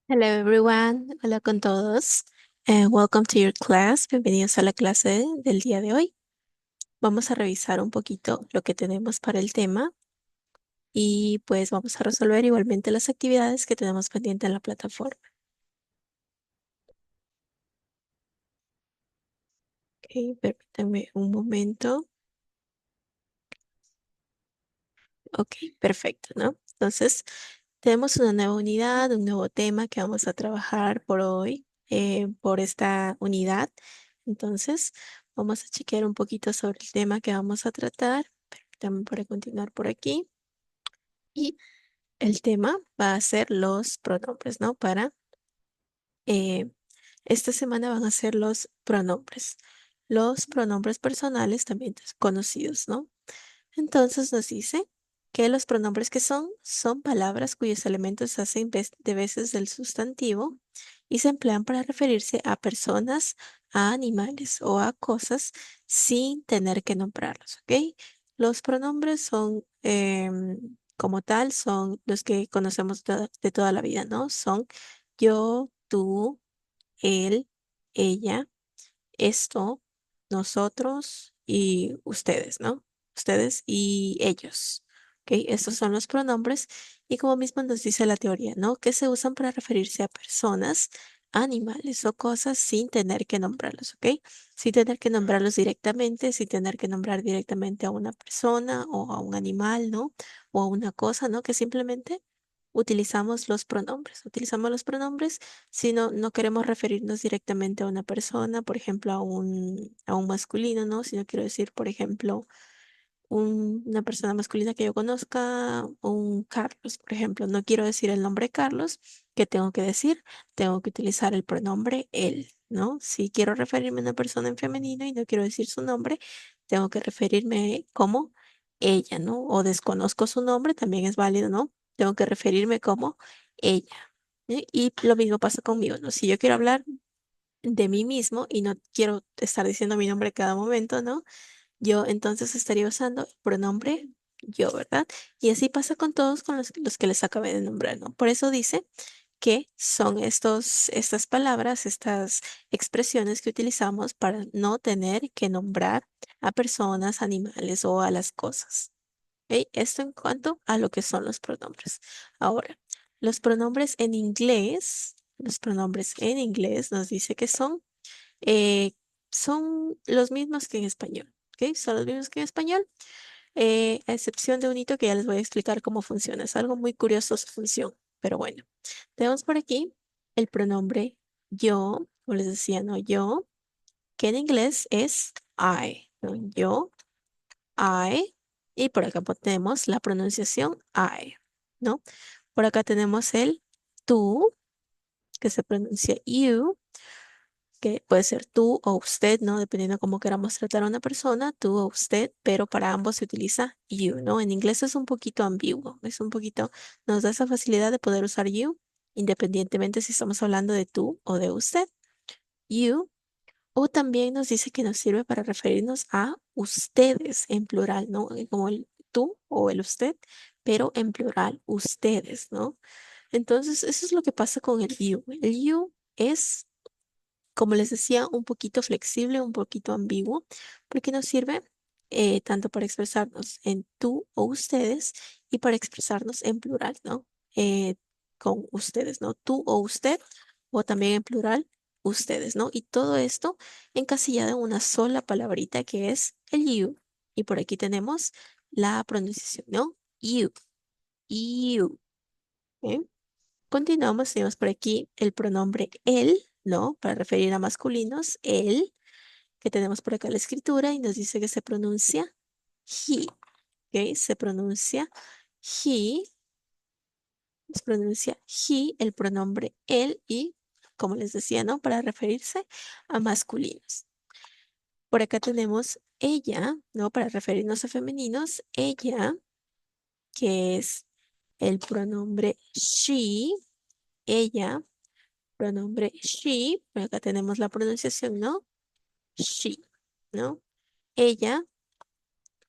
Hello everyone, hola con todos. Welcome to your class. Bienvenidos a la clase del día de hoy. Vamos a revisar un poquito lo que tenemos para el tema y pues vamos a resolver igualmente las actividades que tenemos pendiente en la plataforma. Ok, permítanme un momento. Ok, perfecto, ¿no? Entonces, tenemos una nueva unidad, un nuevo tema que vamos a trabajar por hoy, por esta unidad. Entonces, vamos a chequear un poquito sobre el tema que vamos a tratar. Permítanme para continuar por aquí. Y el tema va a ser los pronombres, ¿no? Eh, esta semana van a ser los pronombres. Los pronombres personales, también conocidos, ¿no? Entonces nos dice que los pronombres que son palabras cuyos elementos se hacen de veces del sustantivo y se emplean para referirse a personas, a animales o a cosas sin tener que nombrarlos, ¿ok? Los pronombres son, como tal, son los que conocemos de toda la vida, ¿no? Son yo, tú, él, ella, esto, nosotros y ustedes, ¿no? Ustedes y ellos. ¿Ok? Estos son los pronombres y como mismo nos dice la teoría, ¿no? Que se usan para referirse a personas, animales o cosas sin tener que nombrarlos, ¿ok? Sin tener que nombrarlos directamente, sin tener que nombrar directamente a una persona o a un animal, ¿no? O a una cosa, ¿no? Que simplemente utilizamos los pronombres. Utilizamos los pronombres si no queremos referirnos directamente a una persona, por ejemplo, a un masculino, ¿no? Si no quiero decir, por ejemplo, una persona masculina que yo conozca, un Carlos, por ejemplo, no quiero decir el nombre Carlos, ¿qué tengo que decir? Tengo que utilizar el pronombre él, ¿no? Si quiero referirme a una persona en femenino y no quiero decir su nombre, tengo que referirme como ella, ¿no? O desconozco su nombre, también es válido, ¿no? Tengo que referirme como ella. Y lo mismo pasa conmigo, ¿no? Si yo quiero hablar de mí mismo y no quiero estar diciendo mi nombre cada momento, ¿no? Yo entonces estaría usando el pronombre yo, ¿verdad? Y así pasa con todos con los que les acabé de nombrar, ¿no? Por eso dice que son estas palabras, estas expresiones que utilizamos para no tener que nombrar a personas, animales o a las cosas. ¿Ok? Esto en cuanto a lo que son los pronombres. Ahora, los pronombres en inglés nos dice que eh, son los mismos que en español. ¿Ok? Son los mismos que en español, a excepción de un hito que ya les voy a explicar cómo funciona. Es algo muy curioso su función, pero bueno. Tenemos por aquí el pronombre yo, como les decía, ¿no? Yo, que en inglés es I, ¿no? Yo, I, y por acá tenemos la pronunciación I, ¿no? Por acá tenemos el tú, que se pronuncia you, que puede ser tú o usted, ¿no? Dependiendo cómo queramos tratar a una persona, tú o usted, pero para ambos se utiliza you, ¿no? En inglés es un poquito ambiguo, nos da esa facilidad de poder usar you, independientemente si estamos hablando de tú o de usted. You. O también nos dice que nos sirve para referirnos a ustedes en plural, ¿no? Como el tú o el usted, pero en plural, ustedes, ¿no? Entonces, eso es lo que pasa con el you. El you es, como les decía, un poquito flexible, un poquito ambiguo, porque nos sirve tanto para expresarnos en tú o ustedes y para expresarnos en plural, ¿no? Con ustedes, ¿no? Tú o usted, o también en plural, ustedes, ¿no? Y todo esto encasillado en una sola palabrita que es el you. Y por aquí tenemos la pronunciación, ¿no? You, you. ¿Ok? Continuamos, tenemos por aquí el pronombre él, ¿no? Para referir a masculinos, él, que tenemos por acá la escritura y nos dice que se pronuncia he, ¿ok? He, se pronuncia he, el pronombre él y, como les decía, ¿no? Para referirse a masculinos. Por acá tenemos ella, ¿no? Para referirnos a femeninos, ella, que es el pronombre she, ella. Pronombre she, por acá tenemos la pronunciación, ¿no? She, ¿no? Ella,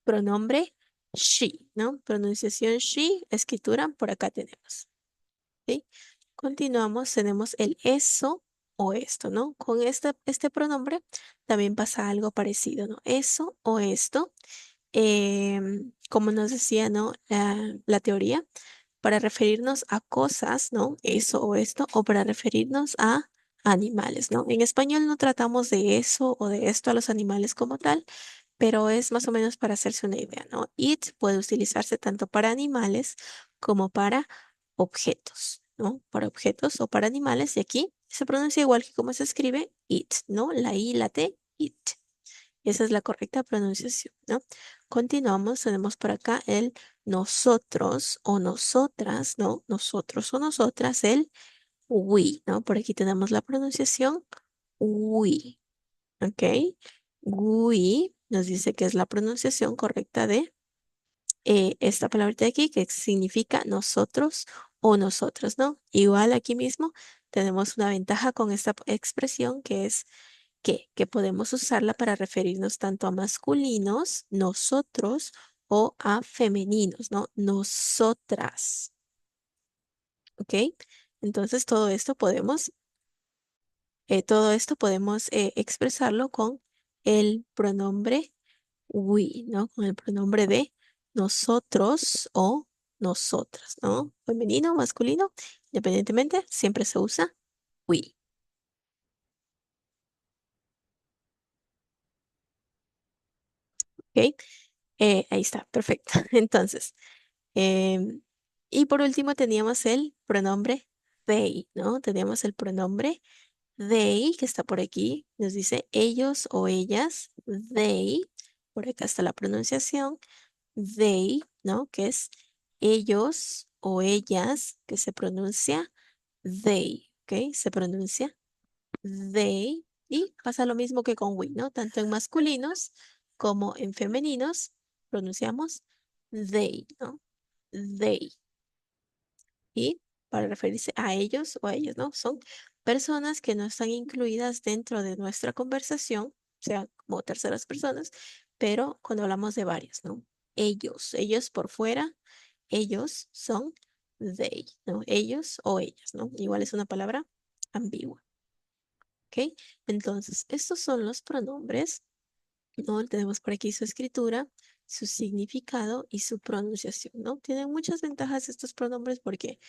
pronombre she, ¿no? Pronunciación she, escritura, por acá tenemos, ¿sí? Continuamos, tenemos el eso o esto, ¿no? Con este pronombre también pasa algo parecido, ¿no? Eso o esto, como nos decía, ¿no? La teoría, para referirnos a cosas, ¿no? Eso o esto, o para referirnos a animales, ¿no? En español no tratamos de eso o de esto a los animales como tal, pero es más o menos para hacerse una idea, ¿no? It puede utilizarse tanto para animales como para objetos, ¿no? Para objetos o para animales, y aquí se pronuncia igual que como se escribe it, ¿no? La I, la T, it. Esa es la correcta pronunciación, ¿no? Continuamos, tenemos por acá el nosotros o nosotras, ¿no? Nosotros o nosotras, el we, ¿no? Por aquí tenemos la pronunciación we, ¿ok? We nos dice que es la pronunciación correcta de esta palabra de aquí, que significa nosotros o nosotras, ¿no? Igual aquí mismo tenemos una ventaja con esta expresión que es que podemos usarla para referirnos tanto a masculinos, nosotros, o a femeninos, ¿no? Nosotras, ¿ok? Entonces todo esto podemos expresarlo con el pronombre we, ¿no? Con el pronombre de nosotros o nosotras, ¿no? Femenino, masculino, independientemente, siempre se usa we, ¿ok? Ahí está, perfecto. Entonces, em, y por último teníamos el pronombre they, ¿no? Teníamos el pronombre they que está por aquí. Nos dice ellos o ellas, they. Por acá está la pronunciación. They, ¿no? Que es ellos o ellas, que se pronuncia they, ¿ok? Se pronuncia they y pasa lo mismo que con we, ¿no? Tanto en masculinos como en femeninos pronunciamos they, ¿no? They. Y para referirse a ellos o a ellos, ¿no? Son personas que no están incluidas dentro de nuestra conversación, o sea, como terceras personas, pero cuando hablamos de varios, ¿no? Ellos por fuera, ellos son they, ¿no? Ellos o ellas, ¿no? Igual es una palabra ambigua, ¿ok? Entonces, estos son los pronombres, ¿no? Tenemos por aquí su escritura, su significado y su pronunciación, ¿no? Tienen muchas ventajas estos pronombres porque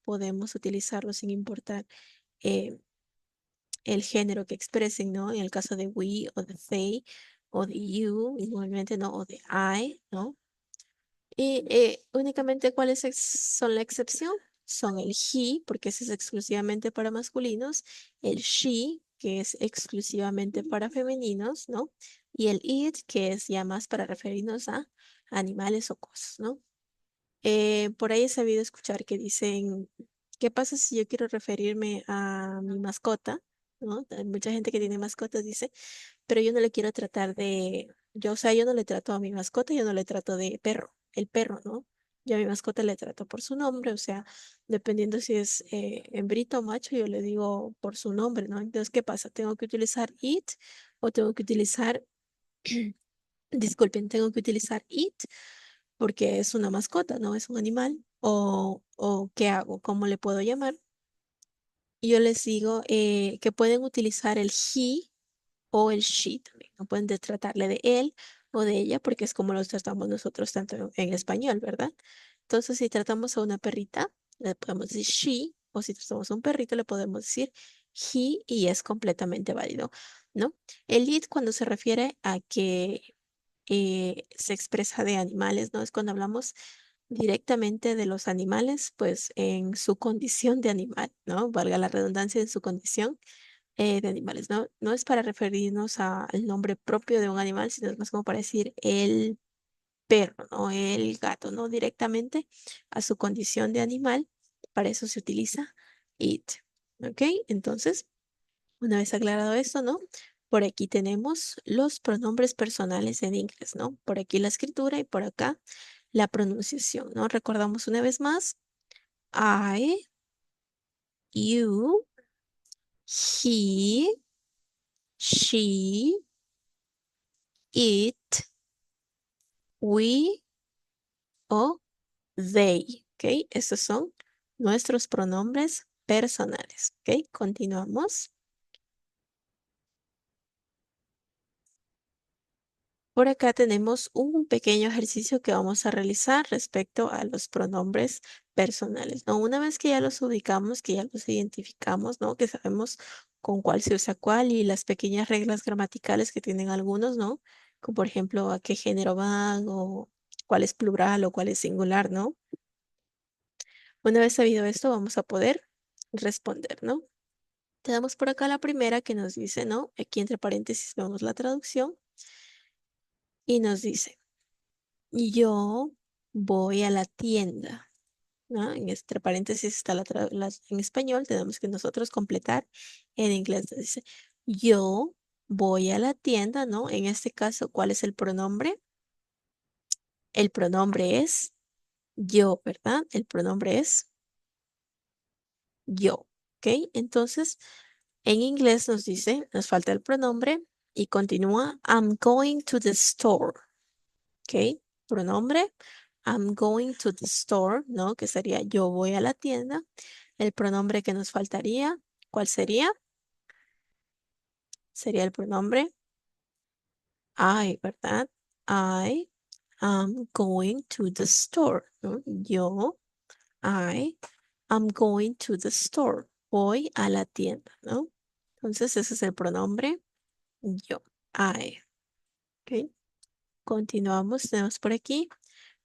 podemos utilizarlos sin importar eh, el género que expresen, ¿no? En el caso de we o de they o de you, igualmente, ¿no? O de I, ¿no? Y únicamente cuáles son la excepción son el he, porque ese es exclusivamente para masculinos, el she, que es exclusivamente para femeninos, ¿no? Y el it, que es ya más para referirnos a animales o cosas, ¿no? Por ahí he sabido escuchar que dicen, ¿qué pasa si yo quiero referirme a mi mascota? ¿No? Hay mucha gente que tiene mascotas dice, pero yo no le quiero tratar o sea, yo no le trato a mi mascota, yo no le trato de perro, el perro, ¿no? Yo a mi mascota le trato por su nombre, o sea, dependiendo si es hembrita o macho, yo le digo por su nombre, ¿no? Entonces, ¿qué pasa? ¿Tengo que utilizar it o tengo que utilizar, disculpen, tengo que utilizar it porque es una mascota, ¿no? Es un animal. O ¿qué hago? ¿Cómo le puedo llamar? Y yo les digo que pueden utilizar el he o el she también. No pueden tratarle de él o de ella porque es como los tratamos nosotros tanto en español, ¿verdad? Entonces, si tratamos a una perrita, le podemos decir she, o si tratamos a un perrito, le podemos decir he y es completamente válido, ¿no? El it cuando se refiere a que se expresa de animales, ¿no? Es cuando hablamos directamente de los animales, pues en su condición de animal, ¿no? Valga la redundancia en su condición de animales, ¿no? No es para referirnos al nombre propio de un animal, sino es más como para decir el perro, ¿no? El gato, ¿no? Directamente a su condición de animal, para eso se utiliza it, ¿ok? Entonces, una vez aclarado esto, ¿no? Por aquí tenemos los pronombres personales en inglés, ¿no? Por aquí la escritura y por acá la pronunciación, ¿no? Recordamos una vez más, I, you, he, she, it, we o they, ¿ok? Estos son nuestros pronombres personales. ¿Ok? Continuamos. Por acá tenemos un pequeño ejercicio que vamos a realizar respecto a los pronombres personales, ¿no? Una vez que ya los ubicamos, que ya los identificamos, ¿no? Que sabemos con cuál se usa cuál y las pequeñas reglas gramaticales que tienen algunos, ¿no? Como por ejemplo a qué género van o cuál es plural o cuál es singular, ¿no? Una vez sabido esto, vamos a poder responder, ¿no? Tenemos por acá la primera que nos dice, ¿no? Aquí entre paréntesis vemos la traducción y nos dice, yo voy a la tienda, ¿no? En entre paréntesis está en español, tenemos que nosotros completar en inglés. Dice, yo voy a la tienda, ¿no? En este caso, ¿cuál es el pronombre? El pronombre es yo, ¿verdad? El pronombre es yo, ¿ok? Entonces, en inglés nos dice, nos falta el pronombre y continúa, I'm going to the store, ¿ok? Pronombre, I'm going to the store, ¿no? Que sería yo voy a la tienda. El pronombre que nos faltaría, ¿cuál sería? Sería el pronombre I, ¿verdad? I am going to the store, ¿no? Yo, I am going to the store. Voy a la tienda, ¿no? Entonces ese es el pronombre yo, I. ¿Ok? Continuamos, tenemos por aquí.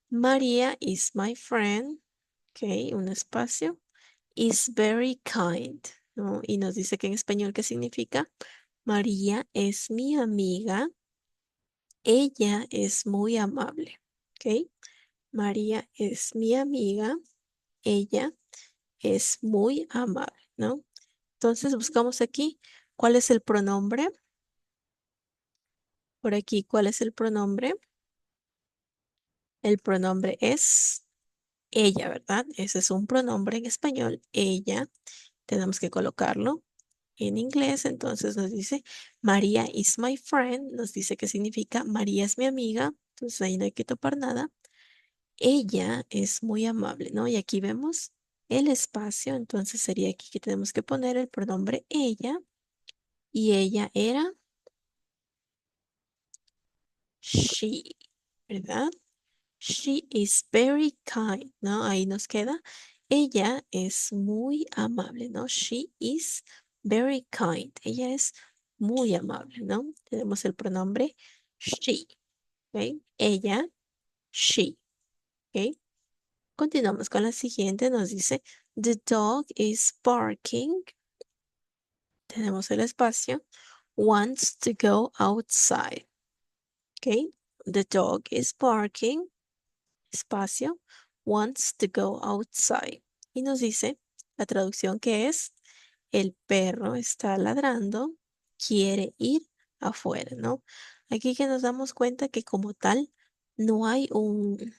María is my friend. Ok, un espacio. Is very kind, ¿no? Y nos dice que en español, ¿qué significa? María es mi amiga. Ella es muy amable. ¿Ok? María es mi amiga. Ella es muy amable, ¿no? Entonces buscamos aquí, ¿cuál es el pronombre? Por aquí, ¿cuál es el pronombre? El pronombre es ella, ¿verdad? Ese es un pronombre en español. Ella, tenemos que colocarlo en inglés. Entonces nos dice, María is my friend. Nos dice que significa María es mi amiga. Entonces ahí no hay que topar nada. Ella es muy amable, ¿no? Y aquí vemos el espacio. Entonces sería aquí que tenemos que poner el pronombre ella. Y ella era she, ¿verdad? She is very kind, ¿no? Ahí nos queda. Ella es muy amable, ¿no? She is very kind. Ella es muy amable, ¿no? Tenemos el pronombre she, ¿ok? Ella, she, ¿ok? Continuamos con la siguiente. Nos dice, the dog is barking. Tenemos el espacio. Wants to go outside, ¿ok? The dog is barking. Espacio, wants to go outside. Y nos dice la traducción que es, el perro está ladrando, quiere ir afuera, ¿no? Aquí que nos damos cuenta que como tal no hay un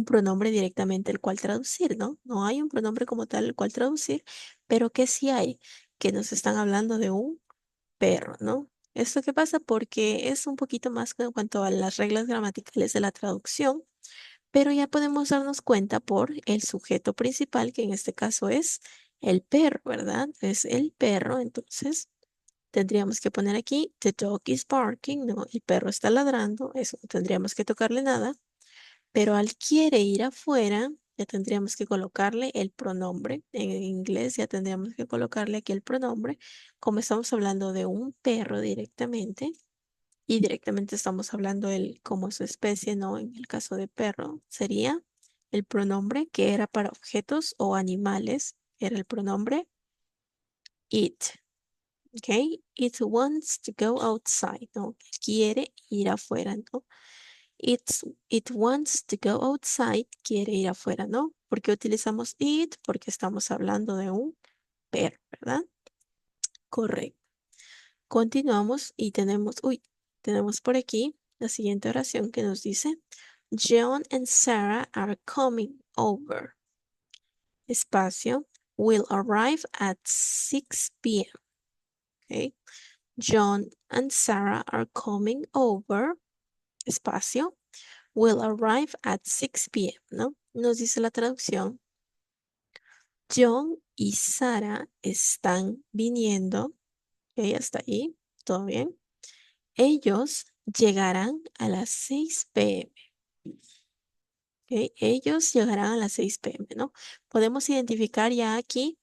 pronombre directamente el cual traducir, ¿no? No hay un pronombre como tal el cual traducir, pero que sí hay, que nos están hablando de un perro, ¿no? ¿Esto qué pasa? Porque es un poquito más en cuanto a las reglas gramaticales de la traducción, pero ya podemos darnos cuenta por el sujeto principal, que en este caso es el perro, ¿verdad? Es el perro, entonces tendríamos que poner aquí, the dog is barking, ¿no? El perro está ladrando, eso no tendríamos que tocarle nada, pero al quiere ir afuera, ya tendríamos que colocarle el pronombre. En inglés ya tendríamos que colocarle aquí el pronombre, como estamos hablando de un perro directamente. Y directamente estamos hablando el, como su especie, ¿no? En el caso de perro, sería el pronombre que era para objetos o animales. Era el pronombre it. ¿Ok? It wants to go outside, ¿no? Quiere ir afuera, ¿no? It wants to go outside, quiere ir afuera, ¿no? ¿Por qué utilizamos it? Porque estamos hablando de un perro, ¿verdad? Correcto. Continuamos y tenemos por aquí la siguiente oración que nos dice, John and Sarah are coming over. Espacio, will arrive at 6 p.m. Okay. John and Sarah are coming over. Espacio, will arrive at 6 p.m., ¿no? Nos dice la traducción. John y Sara están viniendo. Ok, hasta ahí, todo bien. Ellos llegarán a las 6 p.m. Ok, ellos llegarán a las 6 p.m., ¿no? Podemos identificar ya aquí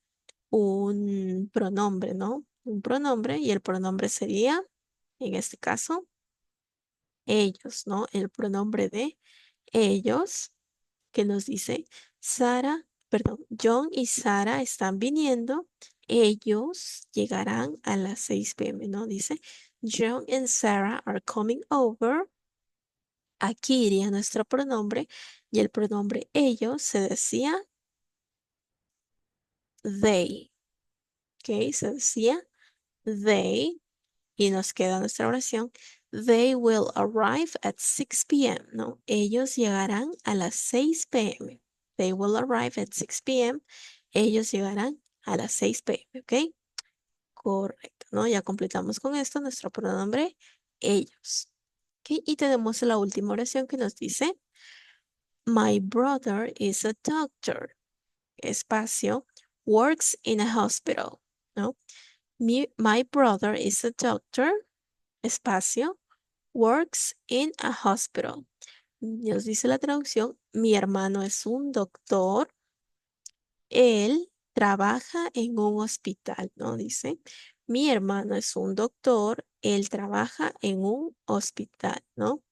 un pronombre, ¿no? Un pronombre y el pronombre sería, en este caso, ellos, ¿no? El pronombre de ellos que nos dice, Sara, perdón, John y Sara están viniendo. Ellos llegarán a las 6 p.m., ¿no? Dice, John and Sarah are coming over. Aquí iría nuestro pronombre y el pronombre ellos se decía they. ¿Ok? Se decía they y nos queda nuestra oración. They will arrive at 6 p.m. ¿No? Ellos llegarán a las 6 p.m. They will arrive at 6 p.m. Ellos llegarán a las 6 p.m. ¿Ok? Correcto, ¿no? Ya completamos con esto nuestro pronombre ellos. ¿Ok? Y tenemos la última oración que nos dice, My brother is a doctor. Espacio, works in a hospital, ¿no? My brother is a doctor. Espacio, works in a hospital. Nos dice la traducción, mi hermano es un doctor, él trabaja en un hospital, ¿no? Dice, mi hermano es un doctor, él trabaja en un hospital, ¿no?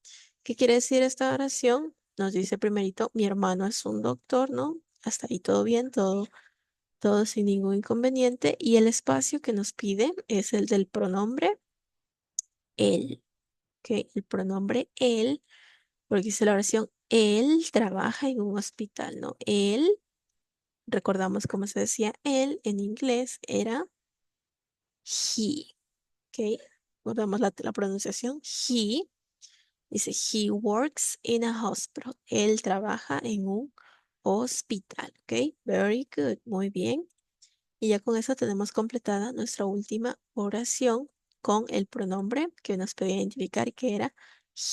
¿Qué quiere decir esta oración? Nos dice primerito, mi hermano es un doctor, ¿no? Hasta ahí todo bien, todo sin ningún inconveniente. Y el espacio que nos pide es el del pronombre él, ¿ok? El pronombre él, porque dice la oración, él trabaja en un hospital, ¿no? Él, recordamos cómo se decía él en inglés, era he, ¿ok? Recordamos la pronunciación, he, dice, he works in a hospital. Él trabaja en un hospital, ¿ok? Very good, muy bien. Y ya con eso tenemos completada nuestra última oración con el pronombre que nos podía identificar que era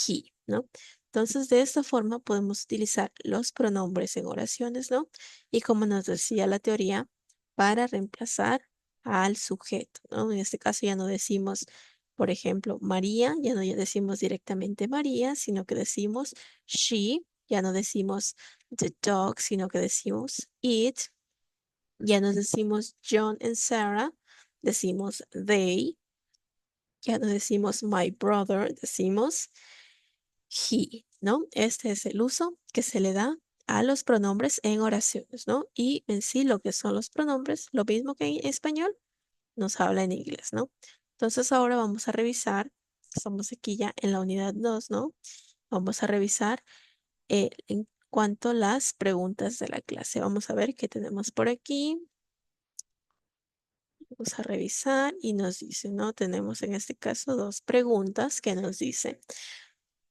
he, ¿no? Entonces, de esta forma podemos utilizar los pronombres en oraciones, ¿no? Y como nos decía la teoría, para reemplazar al sujeto, ¿no? En este caso ya no decimos, por ejemplo, María, ya no ya decimos directamente María, sino que decimos she, ya no decimos the dog, sino que decimos it, ya nos decimos John and Sarah, decimos they. Ya no decimos my brother, decimos he, ¿no? Este es el uso que se le da a los pronombres en oraciones, ¿no? Y en sí lo que son los pronombres, lo mismo que en español, nos habla en inglés, ¿no? Entonces ahora vamos a revisar, estamos aquí ya en la unidad 2, ¿no? Vamos a revisar en cuanto a las preguntas de la clase. Vamos a ver qué tenemos por aquí. Vamos a revisar y nos dice, ¿no? Tenemos en este caso dos preguntas que nos dice.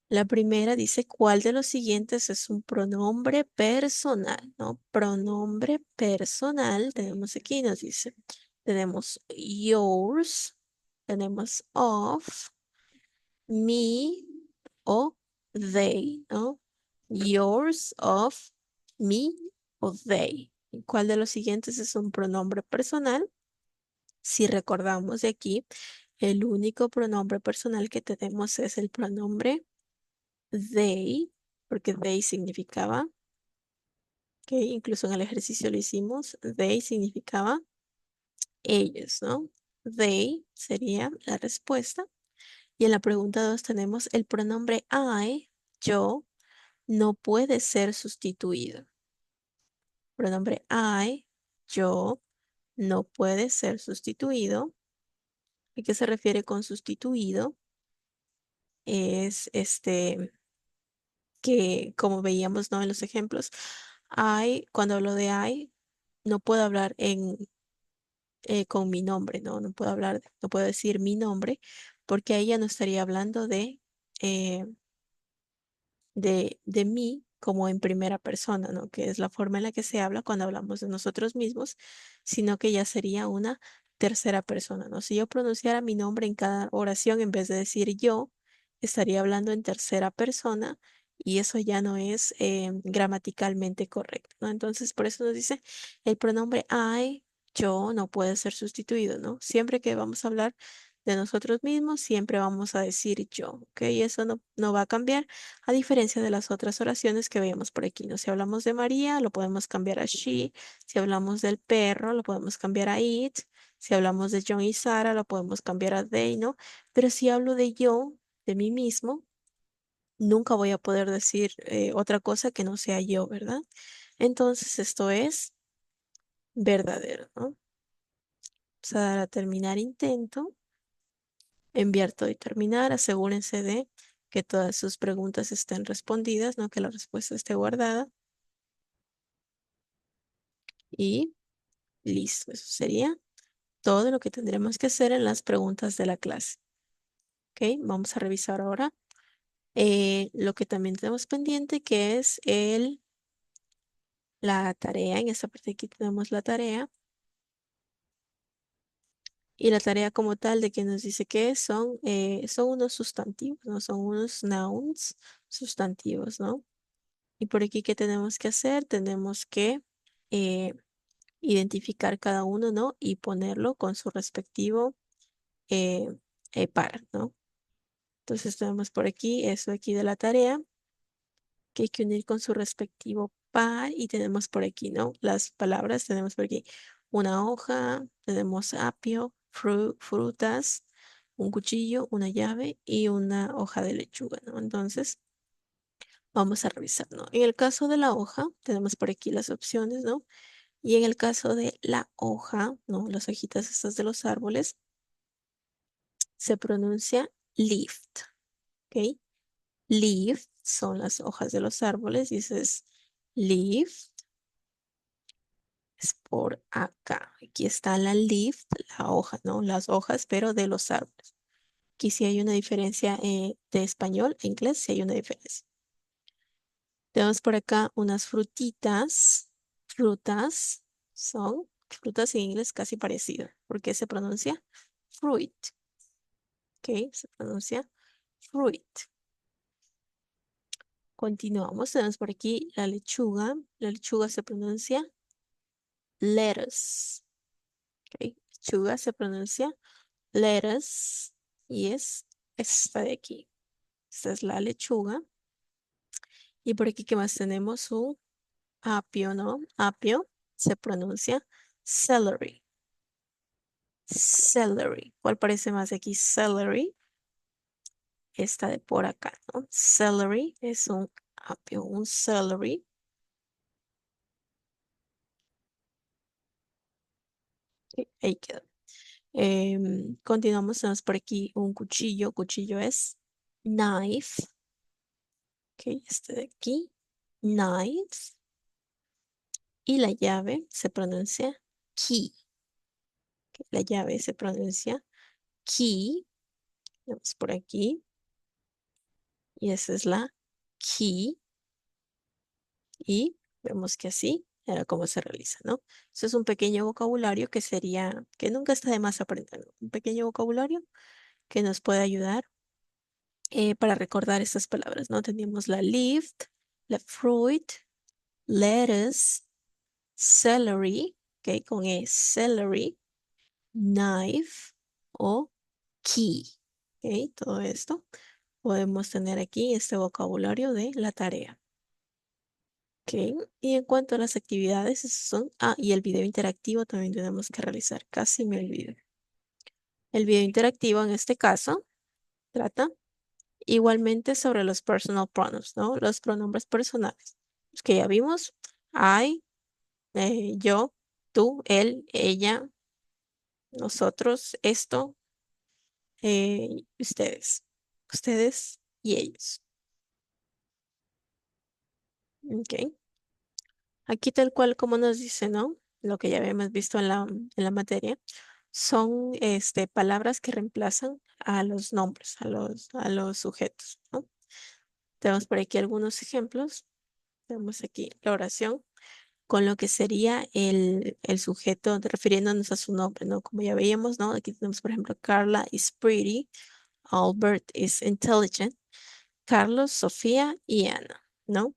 La primera dice, ¿cuál de los siguientes es un pronombre personal? ¿No? Pronombre personal, tenemos aquí, nos dice, tenemos yours, tenemos of, me o they, ¿no? Yours, of, me o they. ¿Cuál de los siguientes es un pronombre personal? Si recordamos de aquí, el único pronombre personal que tenemos es el pronombre they, porque they significaba, que incluso en el ejercicio lo hicimos, they significaba ellos, ¿no? They sería la respuesta. Y en la pregunta 2 tenemos el pronombre I, yo, no puede ser sustituido. Pronombre I, yo, no puede ser sustituido. ¿A qué se refiere con sustituido? Es que como veíamos, ¿no? En los ejemplos, cuando hablo de I, no puedo hablar con mi nombre, ¿no? No puedo hablar, no puedo decir mi nombre, porque ahí ya no estaría hablando eh, de mí como en primera persona, ¿no? Que es la forma en la que se habla cuando hablamos de nosotros mismos, sino que ya sería una tercera persona, ¿no? Si yo pronunciara mi nombre en cada oración en vez de decir yo, estaría hablando en tercera persona y eso ya no es gramaticalmente correcto, ¿no? Entonces, por eso nos dice el pronombre I, yo, no puede ser sustituido, ¿no? Siempre que vamos a hablar de nosotros mismos, siempre vamos a decir yo, ¿ok? Y eso no va a cambiar, a diferencia de las otras oraciones que veíamos por aquí, ¿no? Si hablamos de María, lo podemos cambiar a she. Si hablamos del perro, lo podemos cambiar a it. Si hablamos de John y Sarah, lo podemos cambiar a they, ¿no? Pero si hablo de yo, de mí mismo, nunca voy a poder decir otra cosa que no sea yo, ¿verdad? Entonces esto es verdadero, ¿no? Vamos a dar a terminar intento, enviar todo y terminar. Asegúrense de que todas sus preguntas estén respondidas, ¿no? Que la respuesta esté guardada. Y listo, eso sería todo lo que tendremos que hacer en las preguntas de la clase. ¿Ok? Vamos a revisar ahora lo que también tenemos pendiente, que es la tarea. En esta parte aquí tenemos la tarea. Y la tarea como tal de que nos dice que son unos sustantivos, ¿no? Son unos nouns sustantivos, ¿no? Y por aquí, ¿qué tenemos que hacer? Tenemos que eh, identificar cada uno, ¿no? Y ponerlo con su respectivo eh, par, ¿no? Entonces tenemos por aquí eso aquí de la tarea, que hay que unir con su respectivo par, y tenemos por aquí, ¿no? Las palabras, tenemos por aquí una hoja, tenemos apio, frutas, un cuchillo, una llave y una hoja de lechuga, ¿no? Entonces, vamos a revisar, ¿no? En el caso de la hoja, tenemos por aquí las opciones, ¿no? Y en el caso de la hoja, ¿no? Las hojitas estas de los árboles, se pronuncia leaf, ¿ok? Leaf son las hojas de los árboles, dices leaf. Es por acá. Aquí está la leaf, la hoja, ¿no? Las hojas, pero de los árboles. Aquí sí hay una diferencia de español a inglés, sí hay una diferencia. Tenemos por acá unas frutitas. Frutas son frutas en inglés casi parecido, porque se pronuncia fruit. ¿Ok? Se pronuncia fruit. Continuamos. Tenemos por aquí la lechuga. La lechuga se pronuncia lettuce. ¿Ok? Lechuga se pronuncia lettuce y es esta de aquí. Esta es la lechuga. Y por aquí, ¿qué más tenemos? Un apio, ¿no? Apio se pronuncia celery. Celery. ¿Cuál parece más aquí? Celery. Esta de por acá, ¿no? Celery es un apio, un celery. Ok, ahí quedó. Continuamos, tenemos por aquí un cuchillo. Cuchillo es knife. Ok, este de aquí. Knife. Y la llave se pronuncia key. La llave se pronuncia key. Vamos por aquí. Y esa es la key. Y vemos que así era como se realiza, ¿no? Eso es un pequeño vocabulario que sería, que nunca está de más aprender, ¿no? Un pequeño vocabulario que nos puede ayudar para recordar estas palabras, ¿no? Teníamos la leaf, la fruit, lettuce, celery, ¿ok? Con E, celery, knife o key, ¿ok? Todo esto podemos tener aquí este vocabulario de la tarea, ¿ok? Y en cuanto a las actividades, esos son, y el video interactivo también tenemos que realizar, casi me olvido. El video interactivo en este caso trata igualmente sobre los personal pronouns, ¿no? Los pronombres personales, los que ya vimos, I, yo, tú, él, ella, nosotros, esto, ustedes. Ustedes y ellos. Ok. Aquí tal cual como nos dice, ¿no? Lo que ya habíamos visto en la materia, son palabras que reemplazan a los nombres, a los sujetos, ¿no? Tenemos por aquí algunos ejemplos. Tenemos aquí la oración con lo que sería el sujeto refiriéndonos a su nombre, ¿no? Como ya veíamos, ¿no? Aquí tenemos, por ejemplo, Carla is pretty, Albert is intelligent. Carlos, Sofía y Ana, ¿no?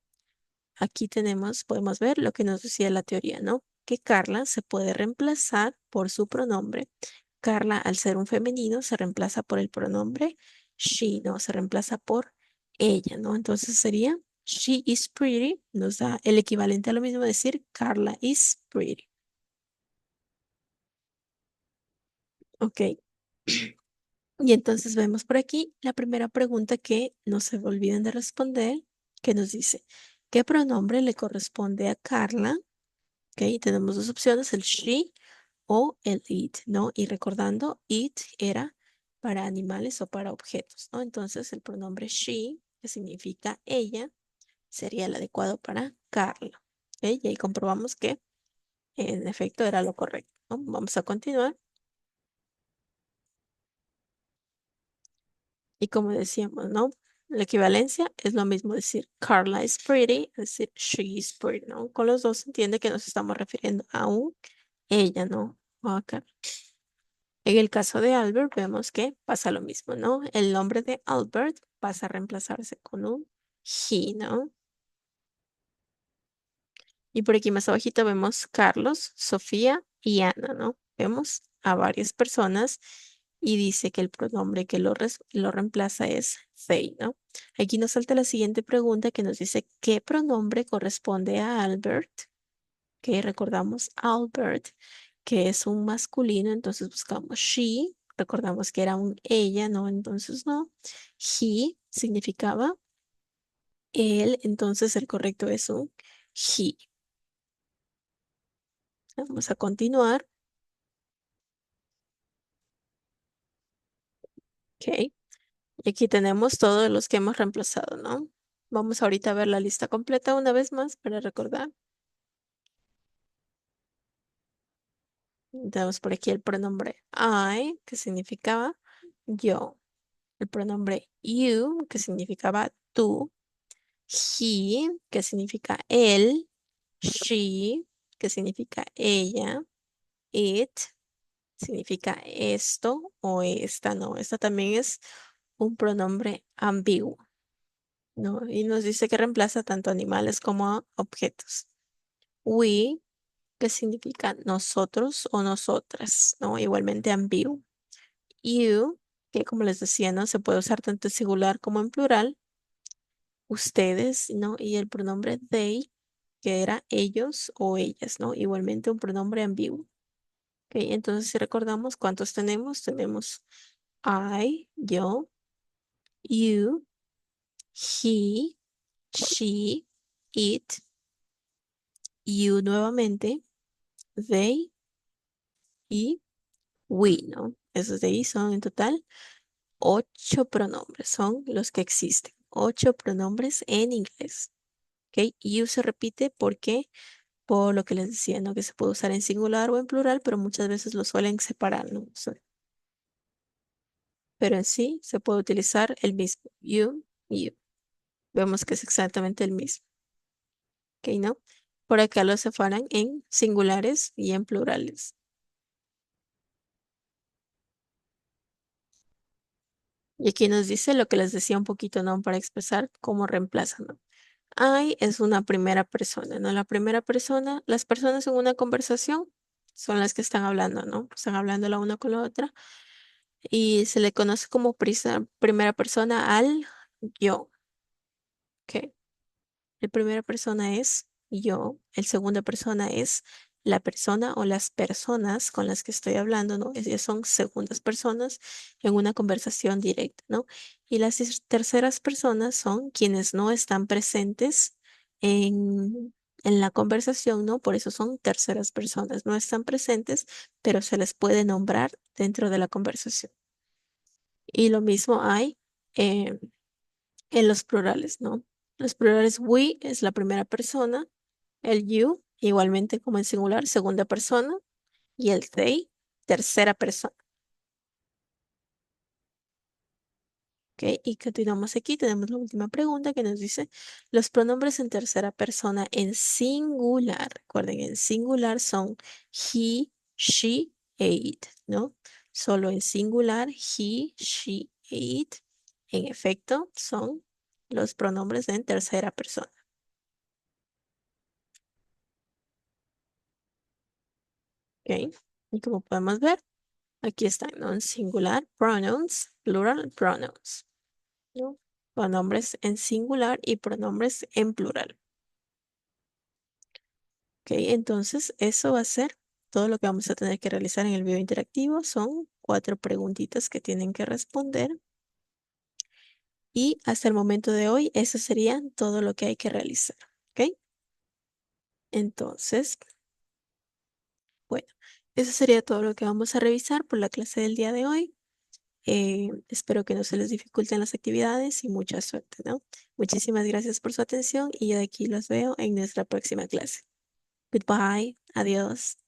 Aquí tenemos, podemos ver lo que nos decía la teoría, ¿no? Que Carla se puede reemplazar por su pronombre. Carla, al ser un femenino, se reemplaza por el pronombre she, ¿no? Se reemplaza por ella, ¿no? Entonces sería she is pretty, nos da el equivalente a lo mismo decir Carla is pretty. Ok. Y entonces vemos por aquí la primera pregunta que no se olviden de responder, que nos dice, ¿qué pronombre le corresponde a Carla? Ok, tenemos dos opciones, el she o el it, ¿no? Y recordando, it era para animales o para objetos, ¿no? Entonces el pronombre she, que significa ella, sería el adecuado para Carla. ¿Ok? Y ahí comprobamos que en efecto era lo correcto, ¿no? Vamos a continuar. Y como decíamos, ¿no? La equivalencia es lo mismo decir Carla is pretty, es decir she is pretty, ¿no? Con los dos se entiende que nos estamos refiriendo a un ella, ¿no? O a Carla. En el caso de Albert vemos que pasa lo mismo, ¿no? El nombre de Albert pasa a reemplazarse con un he, ¿no? Y por aquí más abajito vemos Carlos, Sofía y Ana, ¿no? Vemos a varias personas y dice que el pronombre que lo reemplaza es they, ¿no? Aquí nos salta la siguiente pregunta que nos dice ¿qué pronombre corresponde a Albert? Que recordamos Albert, que es un masculino, entonces buscamos she, recordamos que era un ella, ¿no? Entonces no. He significaba él, entonces el correcto es un he. Vamos a continuar. Ok. Y aquí tenemos todos los que hemos reemplazado, ¿no? Vamos ahorita a ver la lista completa una vez más para recordar. Tenemos por aquí el pronombre I, que significaba yo. El pronombre you, que significaba tú. He, que significa él. She, que significa ella. It, significa esto o esta, ¿no? Esta también es un pronombre ambiguo, ¿no? Y nos dice que reemplaza tanto animales como objetos. We, que significa nosotros o nosotras, ¿no? Igualmente ambiguo. You, que como les decía, ¿no? Se puede usar tanto en singular como en plural. Ustedes, ¿no? Y el pronombre they, que era ellos o ellas, ¿no? Igualmente un pronombre ambiguo. Ok, entonces si recordamos cuántos tenemos I, yo, you, he, she, it, you nuevamente, they y we, ¿no? Esos de ahí son en total 8 pronombres, son los que existen. 8 pronombres en inglés. ¿Ok? You se repite porque, por lo que les decía, ¿no? Que se puede usar en singular o en plural, pero muchas veces lo suelen separar, ¿no? Pero en sí se puede utilizar el mismo. You, you. Vemos que es exactamente el mismo. ¿Ok? ¿No? Por acá lo separan en singulares y en plurales. Y aquí nos dice lo que les decía un poquito, ¿no? Para expresar cómo reemplazan, ¿no? I es una primera persona, ¿no? La primera persona, las personas en una conversación son las que están hablando, ¿no? Están hablando la una con la otra y se le conoce como primera persona al yo, ¿ok? La primera persona es yo, el segunda persona es la persona o las personas con las que estoy hablando, ¿no? Ellas son segundas personas en una conversación directa, ¿no? Y las terceras personas son quienes no están presentes en la conversación, ¿no? Por eso son terceras personas, no están presentes, pero se les puede nombrar dentro de la conversación. Y lo mismo hay eh, en los plurales, ¿no? Los plurales we es la primera persona, el you igualmente como en singular, segunda persona, y el they, tercera persona. ¿Ok? Y continuamos aquí, tenemos la última pregunta que nos dice, los pronombres en tercera persona en singular, recuerden, en singular son he, she, e it, ¿no? Solo en singular, he, she, e it, en efecto, son los pronombres en tercera persona. ¿Ok? Y como podemos ver, aquí están, ¿no? En singular, pronouns, plural, pronouns, ¿no? Pronombres en singular y pronombres en plural. Ok, entonces eso va a ser todo lo que vamos a tener que realizar en el video interactivo. Son 4 preguntitas que tienen que responder. Y hasta el momento de hoy, eso sería todo lo que hay que realizar. ¿Ok? Entonces, bueno, eso sería todo lo que vamos a revisar por la clase del día de hoy. Espero que no se les dificulten las actividades y mucha suerte, ¿no? Muchísimas gracias por su atención y yo de aquí los veo en nuestra próxima clase. Goodbye. Adiós.